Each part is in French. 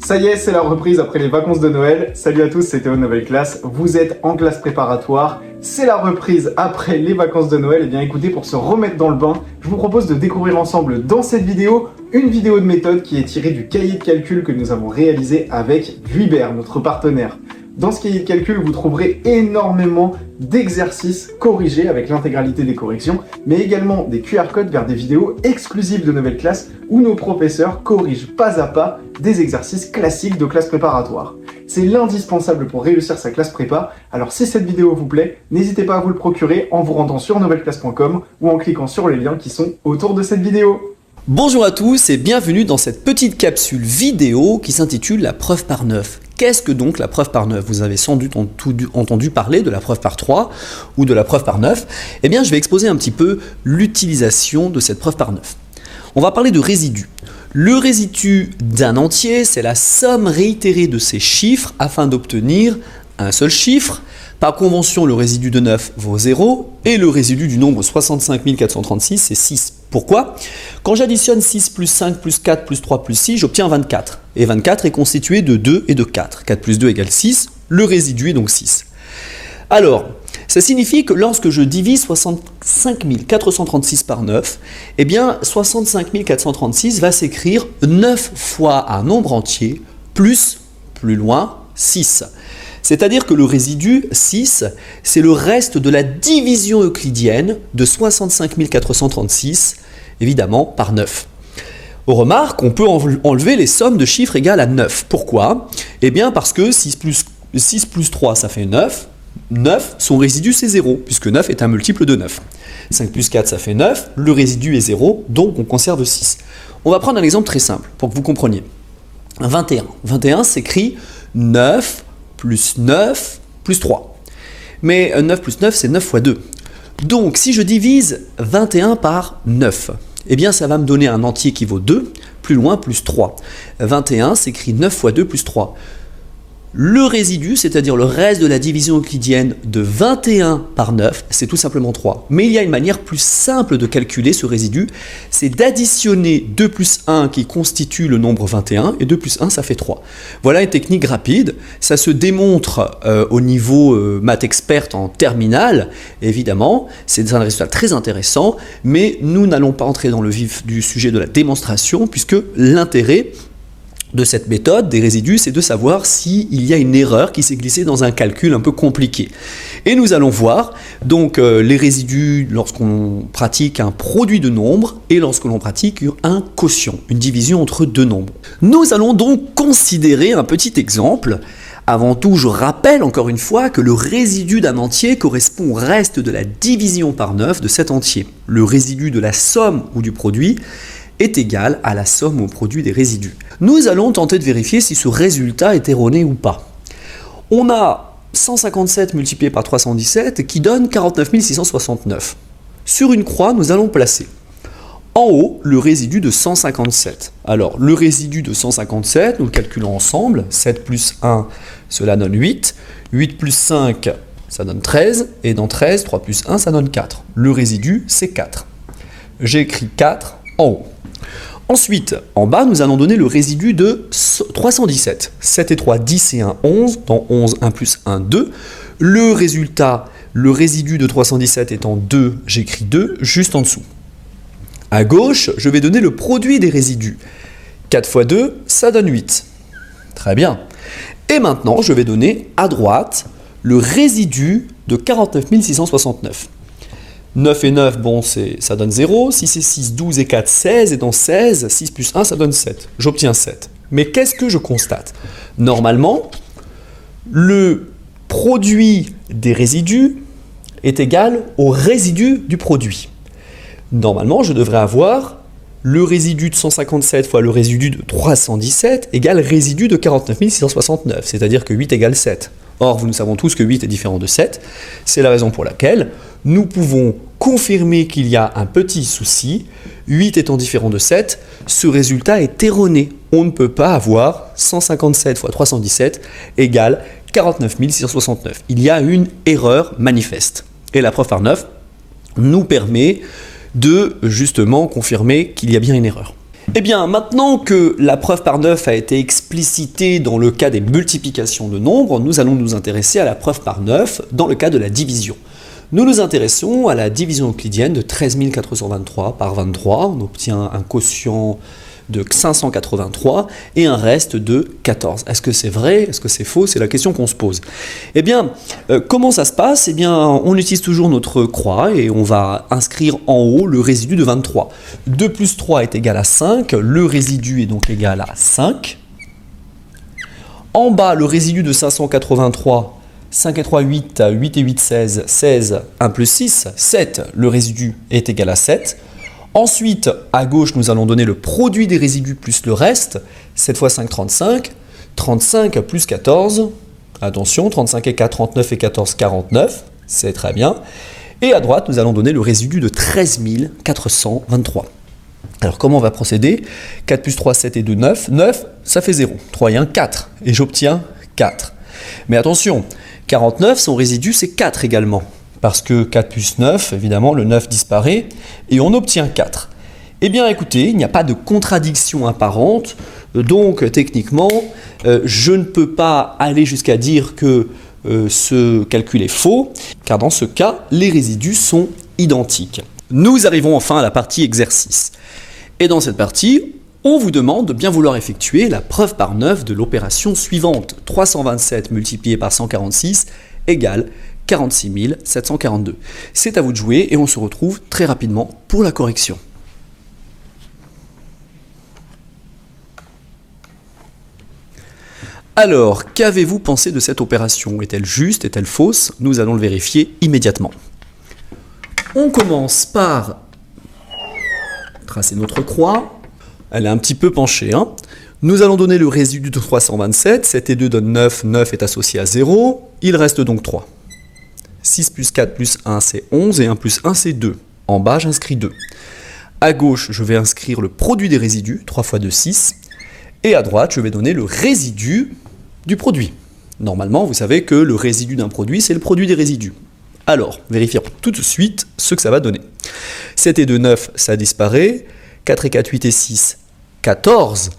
Ça y est, c'est la reprise après les vacances de Noël. Salut à tous, c'est Théo de Nouvelle Classe. Vous êtes en classe préparatoire. C'est la reprise après les vacances de Noël. Et bien écoutez, pour se remettre dans le bain, je vous propose de découvrir ensemble dans cette vidéo une vidéo de méthode qui est tirée du cahier de calcul que nous avons réalisé avec Vuibert, notre partenaire. Dans ce cahier de calcul, vous trouverez énormément d'exercices corrigés avec l'intégralité des corrections, mais également des QR codes vers des vidéos exclusives de Nouvelle Classe où nos professeurs corrigent pas à pas des exercices classiques de classe préparatoire. C'est l'indispensable pour réussir sa classe prépa, alors si cette vidéo vous plaît, n'hésitez pas à vous le procurer en vous rendant sur nouvelleclasse.com ou en cliquant sur les liens qui sont autour de cette vidéo. Bonjour à tous et bienvenue dans cette petite capsule vidéo qui s'intitule la preuve par 9. Qu'est-ce que donc la preuve par 9? Vous avez sans doute entendu parler de la preuve par 3 ou de la preuve par 9. Eh bien, je vais exposer un petit peu l'utilisation de cette preuve par 9. On va parler de résidu. Le résidu d'un entier, c'est la somme réitérée de ses chiffres afin d'obtenir un seul chiffre. Par convention, le résidu de 9 vaut 0 et le résidu du nombre 65 436, c'est 6. Pourquoi? Quand j'additionne 6 plus 5 plus 4 plus 3 plus 6, j'obtiens 24. Et 24 est constitué de 2 et de 4. 4 plus 2 égale 6, le résidu est donc 6. Alors, ça signifie que lorsque je divise 65 436 par 9, eh bien 65 436 va s'écrire 9 fois un nombre entier plus loin, 6. C'est-à-dire que le résidu 6, c'est le reste de la division euclidienne de 65 436, évidemment, par 9. On remarque qu'on peut enlever les sommes de chiffres égales à 9. Pourquoi? Eh bien parce que 6 plus 3, ça fait 9. 9, son résidu, c'est 0, puisque 9 est un multiple de 9. 5 plus 4, ça fait 9. Le résidu est 0, donc on conserve 6. On va prendre un exemple très simple, pour que vous compreniez. 21. 21 s'écrit 9 plus 9 plus 3. Mais 9 plus 9, c'est 9 fois 2. Donc, si je divise 21 par 9, eh bien, ça va me donner un entier qui vaut 2, plus loin, plus 3. 21 s'écrit 9 fois 2 plus 3. Le résidu, c'est-à-dire le reste de la division euclidienne de 21 par 9, c'est tout simplement 3. Mais il y a une manière plus simple de calculer ce résidu, c'est d'additionner 2 plus 1 qui constitue le nombre 21, et 2 plus 1, ça fait 3. Voilà une technique rapide, ça se démontre au niveau maths experte en terminale, évidemment, c'est un résultat très intéressant, mais nous n'allons pas entrer dans le vif du sujet de la démonstration, puisque l'intérêt de cette méthode des résidus, c'est de savoir s'il y a une erreur qui s'est glissée dans un calcul un peu compliqué. Et nous allons voir donc les résidus lorsqu'on pratique un produit de nombres et lorsque l'on pratique un quotient, une division entre deux nombres. Nous allons donc considérer un petit exemple. Avant tout, je rappelle encore une fois que le résidu d'un entier correspond au reste de la division par 9 de cet entier. Le résidu de la somme ou du produit est égal à la somme au produit des résidus. Nous allons tenter de vérifier si ce résultat est erroné ou pas. On a 157 multiplié par 317 qui donne 49 669. Sur une croix, nous allons placer en haut le résidu de 157. Alors, le résidu de 157, nous le calculons ensemble. 7 plus 1, cela donne 8. 8 plus 5, ça donne 13. Et dans 13, 3 plus 1, ça donne 4. Le résidu, c'est 4. J'ai écrit 4 en haut. Ensuite, en bas, nous allons donner le résidu de 317. 7 et 3, 10 et 1, 11. Dans 11, 1 plus 1, 2. Le résidu de 317 étant 2, j'écris 2 juste en dessous. À gauche, je vais donner le produit des résidus. 4 fois 2, ça donne 8. Très bien. Et maintenant, je vais donner à droite le résidu de 49 669. 9 et 9, bon, ça donne 0. 6 et 6, 12 et 4, 16. Et dans 16, 6 plus 1, ça donne 7. J'obtiens 7. Mais qu'est-ce que je constate? Normalement, le produit des résidus est égal au résidu du produit. Normalement, je devrais avoir le résidu de 157 fois le résidu de 317 égale résidu de 49 669. C'est-à-dire que 8 égale 7. Or, nous savons tous que 8 est différent de 7. C'est la raison pour laquelle nous pouvons confirmer qu'il y a un petit souci. 8 étant différent de 7, ce résultat est erroné. On ne peut pas avoir 157 fois 317 égale 49 669. Il y a une erreur manifeste. Et la preuve par 9 nous permet de justement confirmer qu'il y a bien une erreur. Eh bien, maintenant que la preuve par 9 a été explicitée dans le cas des multiplications de nombres, nous allons nous intéresser à la preuve par 9 dans le cas de la division. Nous nous intéressons à la division euclidienne de 13 423 par 23. On obtient un quotient de 583 et un reste de 14. Est-ce que c'est vrai? Est-ce que c'est faux? C'est la question qu'on se pose. Eh bien, comment ça se passe? Eh bien, on utilise toujours notre croix et on va inscrire en haut le résidu de 23. 2 plus 3 est égal à 5, le résidu est donc égal à 5. En bas, le résidu de 583, 5 et 3, 8, 8 et 8, 16, 16, 1 plus 6, 7, le résidu est égal à 7. Ensuite, à gauche, nous allons donner le produit des résidus plus le reste. 7 fois 5, 35. 35 plus 14. Attention, 35 et 4, 39 et 14, 49. C'est très bien. Et à droite, nous allons donner le résidu de 13 423. Alors, comment on va procéder? 4 plus 3, 7 et 2, 9. 9, ça fait 0. 3 et 1, 4. Et j'obtiens 4. Mais attention, 49, son résidu, c'est 4 également. Parce que 4 plus 9, évidemment, le 9 disparaît et on obtient 4. Eh bien, écoutez, il n'y a pas de contradiction apparente, donc techniquement, je ne peux pas aller jusqu'à dire que ce calcul est faux, car dans ce cas, les résidus sont identiques. Nous arrivons enfin à la partie exercice. Et dans cette partie, on vous demande de bien vouloir effectuer la preuve par 9 de l'opération suivante. 327 multiplié par 146 égale 46 742. C'est à vous de jouer et on se retrouve très rapidement pour la correction. Alors, qu'avez-vous pensé de cette opération? Est-elle juste? Est-elle fausse? Nous allons le vérifier immédiatement. On commence par tracer notre croix. Elle est un petit peu penchée, hein. Nous allons donner le résidu de 327. 7 et 2 donnent 9. 9 est associé à 0. Il reste donc 3. 6 plus 4 plus 1, c'est 11, et 1 plus 1, c'est 2. En bas, j'inscris 2. À gauche, je vais inscrire le produit des résidus, 3 fois 2, 6. Et à droite, je vais donner le résidu du produit. Normalement, vous savez que le résidu d'un produit, c'est le produit des résidus. Alors, vérifions tout de suite ce que ça va donner. 7 et 2, 9, ça disparaît. 4 et 4, 8 et 6, 14.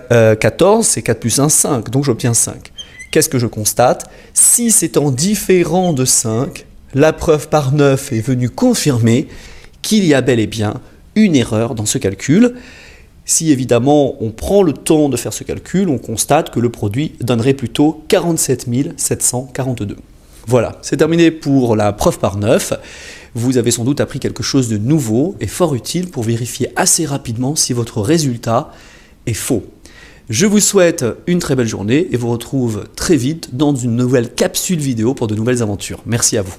14, c'est 4 plus 1, 5, donc j'obtiens 5. Qu'est-ce que je constate? 6 étant différent de 5, la preuve par 9 est venue confirmer qu'il y a bel et bien une erreur dans ce calcul. Si évidemment on prend le temps de faire ce calcul, on constate que le produit donnerait plutôt 47 742. Voilà, c'est terminé pour la preuve par 9. Vous avez sans doute appris quelque chose de nouveau et fort utile pour vérifier assez rapidement si votre résultat est faux. Je vous souhaite une très belle journée et vous retrouve très vite dans une nouvelle capsule vidéo pour de nouvelles aventures. Merci à vous.